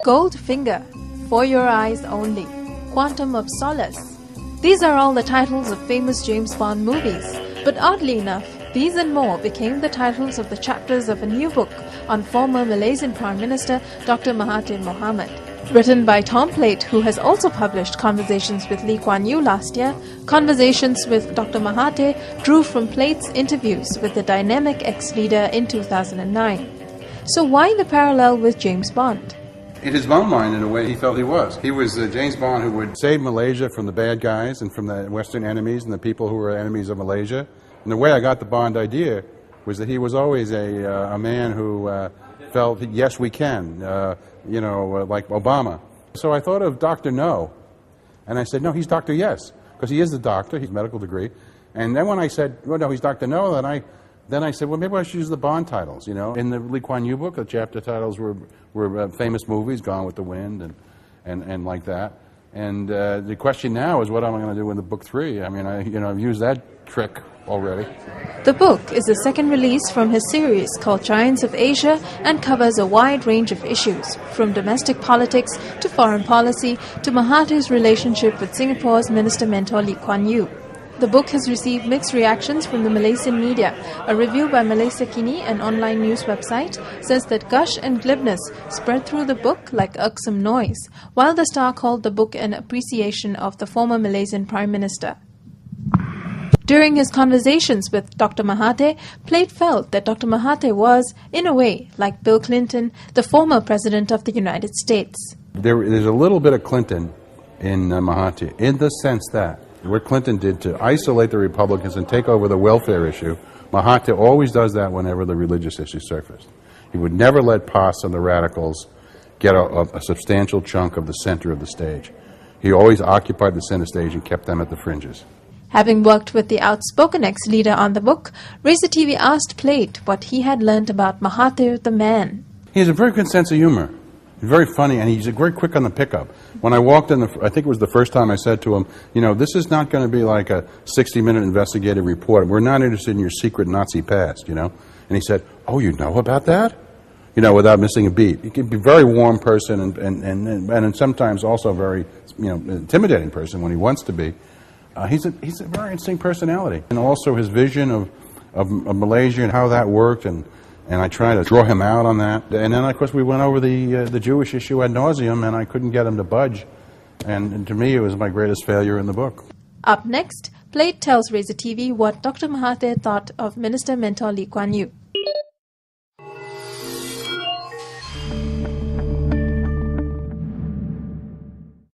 Goldfinger, For Your Eyes Only, Quantum of Solace. These are all the titles of famous James Bond movies, but oddly enough, these and more became the titles of the chapters of a new book on former Malaysian Prime Minister Dr. Mahathir Mohamad. Written by Tom Plate, who has also published Conversations with Lee Kuan Yew last year, Conversations with Dr. Mahathir drew from Plate's interviews with the dynamic ex-leader in 2009. So why the parallel with James Bond? In his own mind, in a way, he felt he was. He was James Bond who would save Malaysia from the bad guys and from the Western enemies and the people who were enemies of Malaysia. And the way I got the Bond idea was that he was always a man who felt, yes, we can, like Obama. So I thought of Dr. No, and I said, no, he's Dr. Yes, because he is the doctor, he's medical degree. And then when I said, well, no, he's Dr. No, then I said, well, maybe I should use the Bond titles, In the Lee Kuan Yew book, the chapter titles were famous movies, Gone with the Wind and like that. And the question now is what am I going to do in the book 3? I mean, I've used that trick already. The book is the second release from his series called Giants of Asia and covers a wide range of issues, from domestic politics to foreign policy to Mahathir's relationship with Singapore's Minister Mentor Lee Kuan Yew. The book has received mixed reactions from the Malaysian media. A review by Malaysia Kini, an online news website, says that gush and glibness spread through the book like irksome noise, while the Star called the book an appreciation of the former Malaysian Prime Minister. During his conversations with Dr. Mahathir, Plate felt that Dr. Mahathir was, in a way, like Bill Clinton, the former President of the United States. There's a little bit of Clinton in Mahathir, in the sense that what Clinton did to isolate the Republicans and take over the welfare issue, Mahathir always does that whenever the religious issue surfaced. He would never let PAS and the radicals get a substantial chunk of the center of the stage. He always occupied the center stage and kept them at the fringes. Having worked with the outspoken ex-leader on the book, Reza TV asked Plate what he had learned about Mahathir the man. He has a very good sense of humor. He's very funny, and he's very quick on the pickup. When I walked in, I think it was the first time I said to him, this is not going to be like a 60-minute investigative report. We're not interested in your secret Nazi past, And he said, oh, you know about that? Without missing a beat. He can be a very warm person and sometimes also a very, intimidating person when he wants to be. He's a very interesting personality. And also his vision of Malaysia and how that worked, and I tried to draw him out on that. And then, of course, we went over the Jewish issue ad nauseum, and I couldn't get him to budge. And to me, it was my greatest failure in the book. Up next, Plate tells Reza TV what Dr. Mahathir thought of Minister Mentor Lee Kuan Yew.